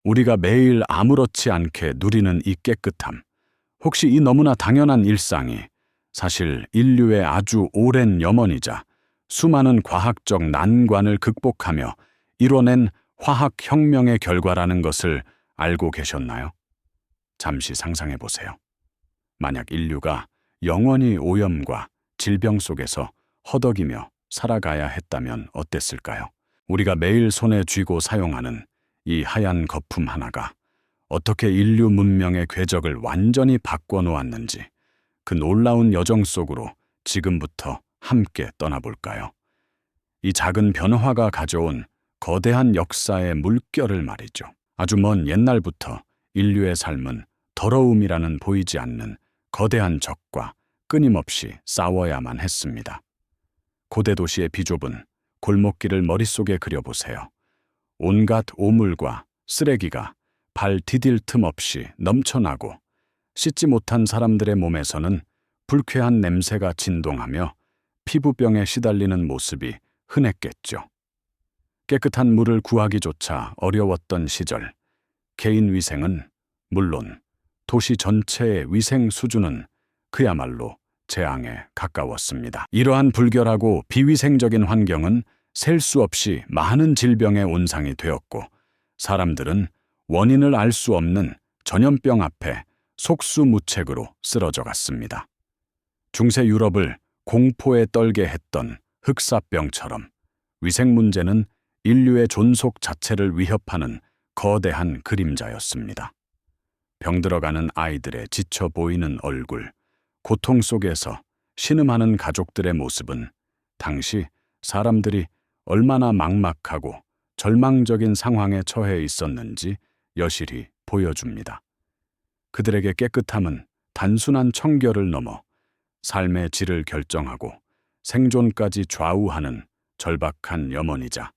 우리가 매일 아무렇지 않게 누리는 이 깨끗함, 혹시 이 너무나 당연한 일상이 사실 인류의 아주 오랜 염원이자 수많은 과학적 난관을 극복하며 이뤄낸 화학혁명의 결과라는 것을 알고 계셨나요? 잠시 상상해 보세요. 만약 인류가 영원히 오염과 질병 속에서 허덕이며 살아가야 했다면 어땠을까요? 우리가 매일 손에 쥐고 사용하는 이 하얀 거품 하나가 어떻게 인류 문명의 궤적을 완전히 바꿔놓았는지 그 놀라운 여정 속으로 지금부터 함께 떠나볼까요? 이 작은 변화가 가져온 거대한 역사의 물결을 말이죠. 아주 먼 옛날부터 인류의 삶은 더러움이라는 보이지 않는 거대한 적과 끊임없이 싸워야만 했습니다. 고대 도시의 비좁은 골목길을 머릿속에 그려보세요. 온갖 오물과 쓰레기가 발 디딜 틈 없이 넘쳐나고 씻지 못한 사람들의 몸에서는 불쾌한 냄새가 진동하며 피부병에 시달리는 모습이 흔했겠죠. 깨끗한 물을 구하기조차 어려웠던 시절, 개인 위생은 물론 도시 전체의 위생 수준은 그야말로 재앙에 가까웠습니다. 이러한 불결하고 비위생적인 환경은 셀 수 없이 많은 질병의 온상이 되었고, 사람들은 원인을 알 수 없는 전염병 앞에 속수무책으로 쓰러져 갔습니다. 중세 유럽을 공포에 떨게 했던 흑사병처럼 위생 문제는 인류의 존속 자체를 위협하는 거대한 그림자였습니다. 병들어가는 아이들의 지쳐 보이는 얼굴, 고통 속에서 신음하는 가족들의 모습은 당시 사람들이 얼마나 막막하고 절망적인 상황에 처해 있었는지 여실히 보여줍니다. 그들에게 깨끗함은 단순한 청결을 넘어 삶의 질을 결정하고 생존까지 좌우하는 절박한 염원이자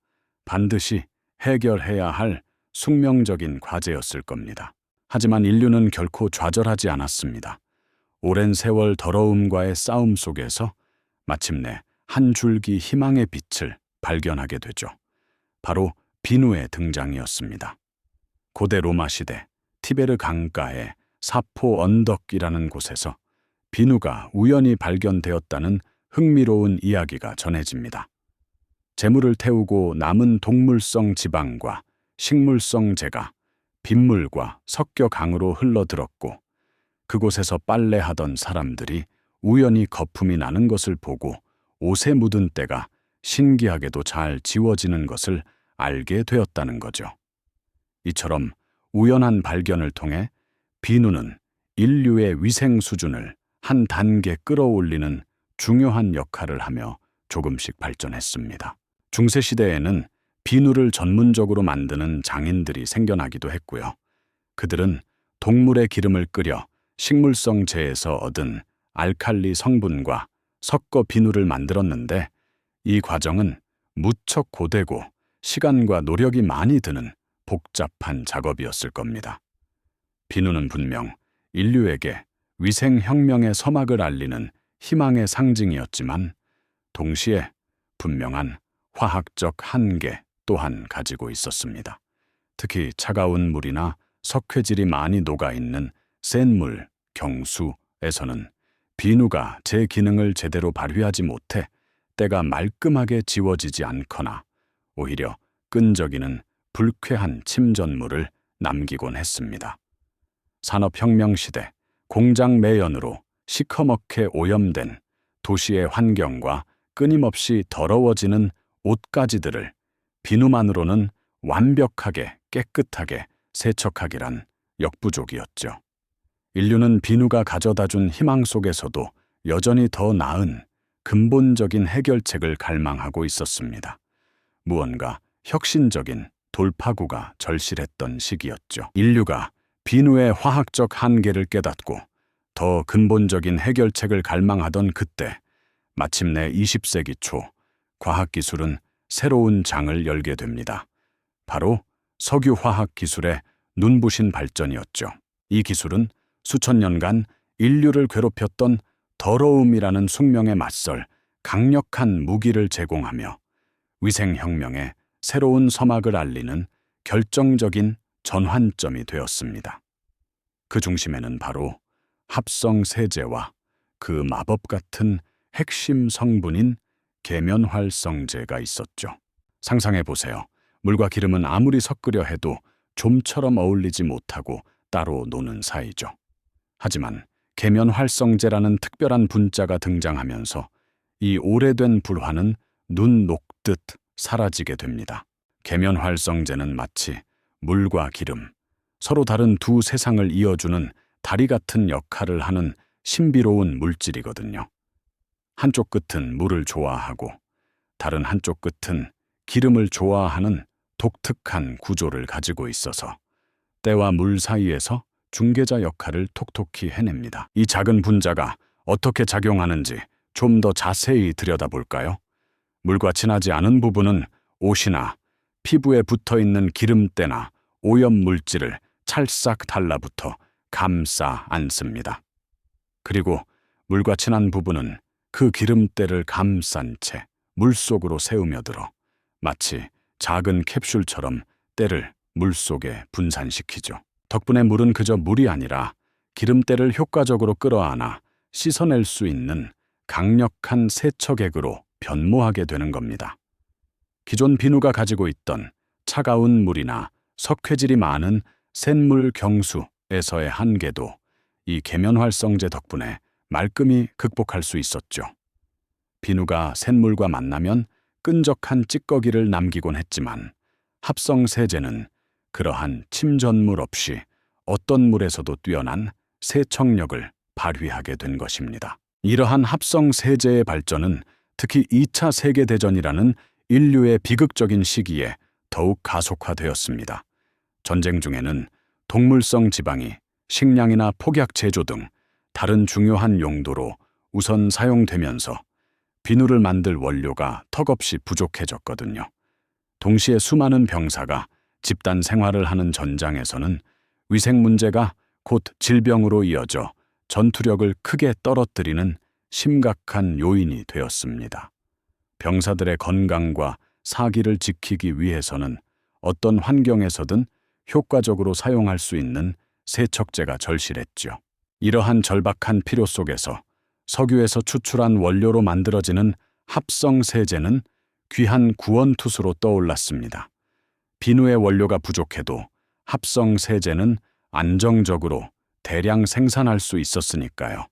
반드시 해결해야 할 숙명적인 과제였을 겁니다. 하지만 인류는 결코 좌절하지 않았습니다. 오랜 세월 더러움과의 싸움 속에서 마침내 한 줄기 희망의 빛을 발견하게 되죠. 바로 비누의 등장이었습니다. 고대 로마 시대 티베르 강가의 사포 언덕이라는 곳에서 비누가 우연히 발견되었다는 흥미로운 이야기가 전해집니다. 재물을 태우고 남은 동물성 지방과 식물성 재가 빗물과 섞여 강으로 흘러들었고, 그곳에서 빨래하던 사람들이 우연히 거품이 나는 것을 보고 옷에 묻은 때가 신기하게도 잘 지워지는 것을 알게 되었다는 거죠. 이처럼 우연한 발견을 통해 비누는 인류의 위생 수준을 한 단계 끌어올리는 중요한 역할을 하며 조금씩 발전했습니다. 중세시대에는 비누를 전문적으로 만드는 장인들이 생겨나기도 했고요. 그들은 동물의 기름을 끓여 식물성 재에서 얻은 알칼리 성분과 섞어 비누를 만들었는데, 이 과정은 무척 고되고 시간과 노력이 많이 드는 복잡한 작업이었을 겁니다. 비누는 분명 인류에게 위생혁명의 서막을 알리는 희망의 상징이었지만, 동시에 분명한 화학적 한계 또한 가지고 있었습니다. 특히 차가운 물이나 석회질이 많이 녹아있는 센 물, 경수에서는 비누가 제 기능을 제대로 발휘하지 못해 때가 말끔하게 지워지지 않거나 오히려 끈적이는 불쾌한 침전물을 남기곤 했습니다. 산업혁명 시대 공장 매연으로 시커멓게 오염된 도시의 환경과 끊임없이 더러워지는 옷가지들을 비누만으로는 완벽하게 깨끗하게 세척하기란 역부족이었죠. 인류는 비누가 가져다준 희망 속에서도 여전히 더 나은 근본적인 해결책을 갈망하고 있었습니다. 무언가 혁신적인 돌파구가 절실했던 시기였죠. 인류가 비누의 화학적 한계를 깨닫고 더 근본적인 해결책을 갈망하던 그때, 마침내 20세기 초 과학기술은 새로운 장을 열게 됩니다. 바로 석유화학 기술의 눈부신 발전이었죠. 이 기술은 수천 년간 인류를 괴롭혔던 더러움이라는 숙명에 맞설 강력한 무기를 제공하며 위생혁명의 새로운 서막을 알리는 결정적인 전환점이 되었습니다. 그 중심에는 바로 합성세제와 그 마법 같은 핵심 성분인 계면활성제가 있었죠. 상상해 보세요. 물과 기름은 아무리 섞으려 해도 좀처럼 어울리지 못하고 따로 노는 사이죠. 하지만 계면활성제라는 특별한 분자가 등장하면서 이 오래된 불화는 눈 녹듯 사라지게 됩니다. 계면활성제는 마치 물과 기름, 서로 다른 두 세상을 이어주는 다리 같은 역할을 하는 신비로운 물질이거든요. 한쪽 끝은 물을 좋아하고 다른 한쪽 끝은 기름을 좋아하는 독특한 구조를 가지고 있어서 때와 물 사이에서 중개자 역할을 톡톡히 해냅니다. 이 작은 분자가 어떻게 작용하는지 좀 더 자세히 들여다볼까요? 물과 친하지 않은 부분은 옷이나 피부에 붙어 있는 기름때나 오염 물질을 찰싹 달라붙어 감싸 안습니다. 그리고 물과 친한 부분은 그 기름때를 감싼 채 물속으로 새우며들어 마치 작은 캡슐처럼 때를 물속에 분산시키죠. 덕분에 물은 그저 물이 아니라 기름때를 효과적으로 끌어안아 씻어낼 수 있는 강력한 세척액으로 변모하게 되는 겁니다. 기존 비누가 가지고 있던 차가운 물이나 석회질이 많은 샘물 경수에서의 한계도 이 계면활성제 덕분에 말끔히 극복할 수 있었죠. 비누가 샘물과 만나면 끈적한 찌꺼기를 남기곤 했지만 합성세제는 그러한 침전물 없이 어떤 물에서도 뛰어난 세척력을 발휘하게 된 것입니다. 이러한 합성세제의 발전은 특히 2차 세계대전이라는 인류의 비극적인 시기에 더욱 가속화되었습니다. 전쟁 중에는 동물성 지방이 식량이나 폭약 제조 등 다른 중요한 용도로 우선 사용되면서 비누를 만들 원료가 턱없이 부족해졌거든요. 동시에 수많은 병사가 집단 생활을 하는 전장에서는 위생 문제가 곧 질병으로 이어져 전투력을 크게 떨어뜨리는 심각한 요인이 되었습니다. 병사들의 건강과 사기를 지키기 위해서는 어떤 환경에서든 효과적으로 사용할 수 있는 세척제가 절실했죠. 이러한 절박한 필요 속에서 석유에서 추출한 원료로 만들어지는 합성세제는 귀한 구원투수로 떠올랐습니다. 비누의 원료가 부족해도 합성세제는 안정적으로 대량 생산할 수 있었으니까요.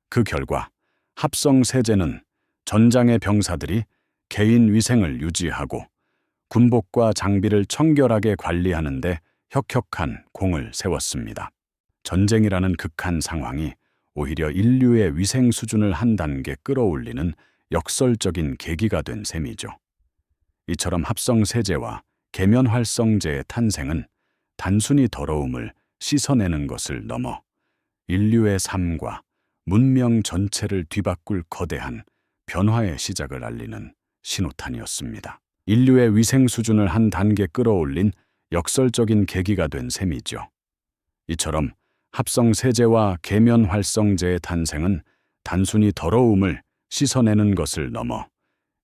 그 결과 합성세제는 전장의 병사들이 개인 위생을 유지하고 군복과 장비를 청결하게 관리하는 데 혁혁한 공을 세웠습니다. 전쟁이라는 극한 상황이 오히려 인류의 위생 수준을 한 단계 끌어올리는 역설적인 계기가 된 셈이죠. 이처럼 합성세제와 계면활성제의 탄생은 단순히 더러움을 씻어내는 것을 넘어 인류의 삶과 문명 전체를 뒤바꿀 거대한 변화의 시작을 알리는 신호탄이었습니다. 인류의 위생 수준을 한 단계 끌어올린 역설적인 계기가 된 셈이죠. 이처럼 합성세제와 계면활성제의 탄생은 단순히 더러움을 씻어내는 것을 넘어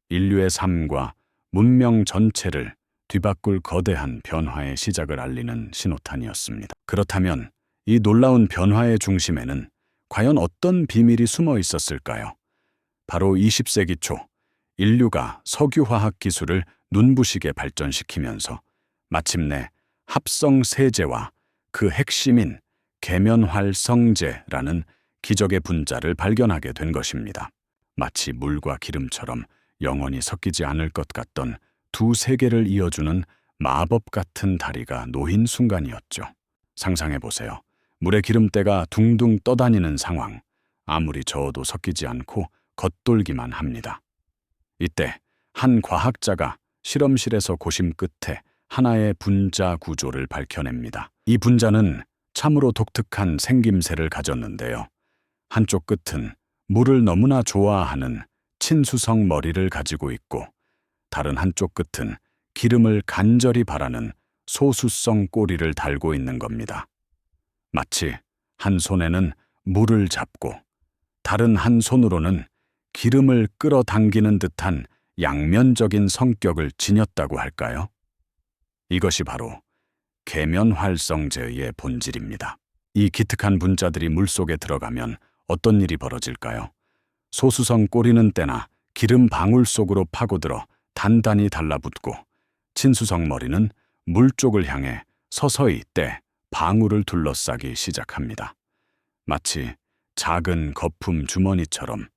인류의 삶과 문명 전체를 뒤바꿀 거대한 변화의 시작을 알리는 신호탄이었습니다. 그렇다면 이 놀라운 변화의 중심에는 과연 어떤 비밀이 숨어 있었을까요? 바로 20세기 초 인류가 석유화학 기술을 눈부시게 발전시키면서 마침내 합성세제와 그 핵심인 계면활성제라는 기적의 분자를 발견하게 된 것입니다. 마치 물과 기름처럼 영원히 섞이지 않을 것 같던 두 세계를 이어주는 마법 같은 다리가 놓인 순간이었죠. 상상해 보세요. 물의 기름때가 둥둥 떠다니는 상황, 아무리 저어도 섞이지 않고 겉돌기만 합니다. 이때 한 과학자가 실험실에서 고심 끝에 하나의 분자 구조를 밝혀냅니다. 이 분자는 참으로 독특한 생김새를 가졌는데요. 한쪽 끝은 물을 너무나 좋아하는 친수성 머리를 가지고 있고 다른 한쪽 끝은 기름을 간절히 바라는 소수성 꼬리를 달고 있는 겁니다. 마치 한 손에는 물을 잡고 다른 한 손으로는 기름을 끌어당기는 듯한 양면적인 성격을 지녔다고 할까요? 이것이 바로 계면활성제의 본질입니다. 이 기특한 분자들이 물속에 들어가면 어떤 일이 벌어질까요? 소수성 꼬리는 때나 기름 방울 속으로 파고들어 단단히 달라붙고, 친수성 머리는 물 쪽을 향해 서서히 때 방울을 둘러싸기 시작합니다. 마치 작은 거품 주머니처럼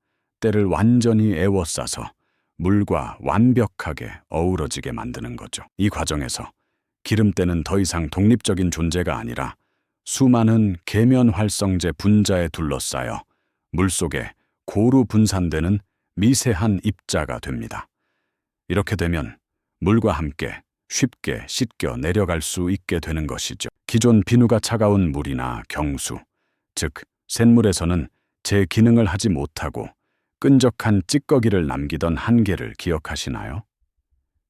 때를 완전히 에워싸서 물과 완벽하게 어우러지게 만드는 거죠. 이 과정에서 기름때는 더 이상 독립적인 존재가 아니라 수많은 계면활성제 분자에 둘러싸여 물속에 고루 분산되는 미세한 입자가 됩니다. 이렇게 되면 물과 함께 쉽게 씻겨 내려갈 수 있게 되는 것이죠. 기존 비누가 차가운 물이나 경수, 즉 샘물에서는 제 기능을 하지 못하고 끈적한 찌꺼기를 남기던 한계를 기억하시나요?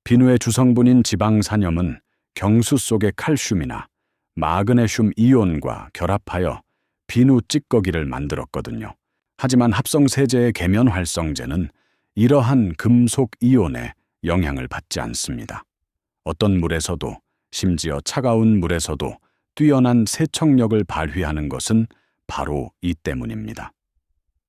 비누의 주성분인 지방산염은 경수 속의 칼슘이나 마그네슘 이온과 결합하여 비누 찌꺼기를 만들었거든요. 하지만 합성세제의 계면활성제는 이러한 금속 이온에 영향을 받지 않습니다. 어떤 물에서도, 심지어 차가운 물에서도 뛰어난 세척력을 발휘하는 것은 바로 이 때문입니다.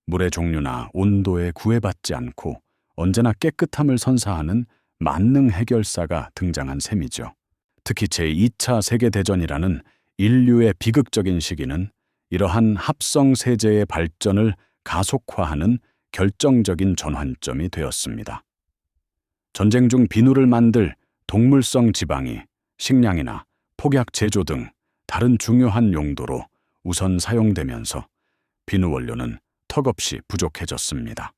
물의 종류나 온도에 구애받지 않고 언제나 깨끗함을 선사하는 만능 해결사가 등장한 셈이죠. 특히 제2차 세계대전이라는 인류의 비극적인 시기는 이러한 합성세제의 발전을 가속화하는 결정적인 전환점이 되었습니다. 전쟁 중 비누를 만들 동물성 지방이 식량이나 폭약 제조 등 다른 중요한 용도로 우선 사용되면서 비누 원료는 턱없이 부족해졌습니다.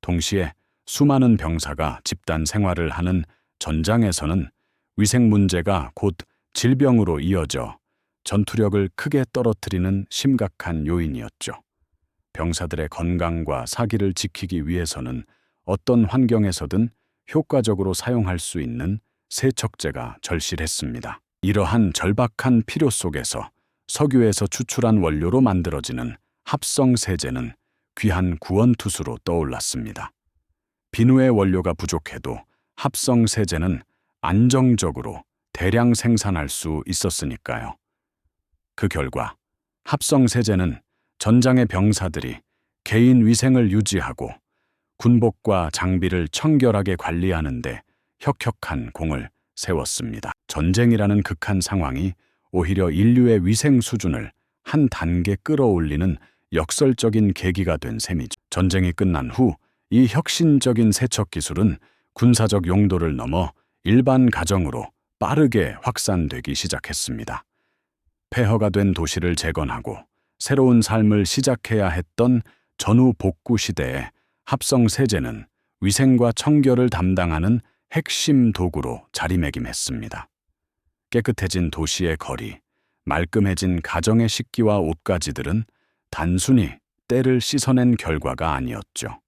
동시에 수많은 병사가 집단 생활을 하는 전장에서는 위생 문제가 곧 질병으로 이어져 전투력을 크게 떨어뜨리는 심각한 요인이었죠. 병사들의 건강과 사기를 지키기 위해서는 어떤 환경에서든 효과적으로 사용할 수 있는 세척제가 절실했습니다. 이러한 절박한 필요 속에서 석유에서 추출한 원료로 만들어지는 합성세제는 귀한 구원투수로 떠올랐습니다. 비누의 원료가 부족해도 합성세제는 안정적으로 대량 생산할 수 있었으니까요. 그 결과 합성세제는 전장의 병사들이 개인 위생을 유지하고 군복과 장비를 청결하게 관리하는 데 혁혁한 공을 세웠습니다. 전쟁이라는 극한 상황이 오히려 인류의 위생 수준을 한 단계 끌어올리는 역설적인 계기가 된 셈이죠. 전쟁이 끝난 후 이 혁신적인 세척 기술은 군사적 용도를 넘어 일반 가정으로 빠르게 확산되기 시작했습니다. 폐허가 된 도시를 재건하고 새로운 삶을 시작해야 했던 전후 복구 시대에 합성세제는 위생과 청결을 담당하는 핵심 도구로 자리매김했습니다. 깨끗해진 도시의 거리, 말끔해진 가정의 식기와 옷가지들은 단순히 때를 씻어낸 결과가 아니었죠.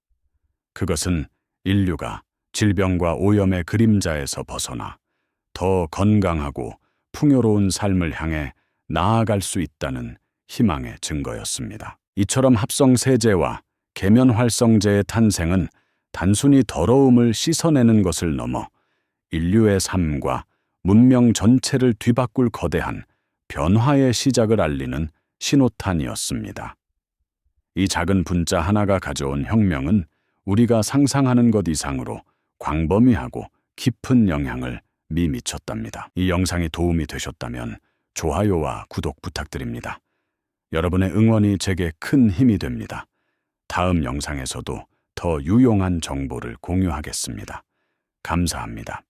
그것은 인류가 질병과 오염의 그림자에서 벗어나 더 건강하고 풍요로운 삶을 향해 나아갈 수 있다는 희망의 증거였습니다. 이처럼 합성세제와 계면활성제의 탄생은 단순히 더러움을 씻어내는 것을 넘어 인류의 삶과 문명 전체를 뒤바꿀 거대한 변화의 시작을 알리는 신호탄이었습니다. 이 작은 분자 하나가 가져온 혁명은 우리가 상상하는 것 이상으로 광범위하고 깊은 영향을 미쳤답니다. 이 영상이 도움이 되셨다면 좋아요와 구독 부탁드립니다. 여러분의 응원이 제게 큰 힘이 됩니다. 다음 영상에서도 더 유용한 정보를 공유하겠습니다. 감사합니다.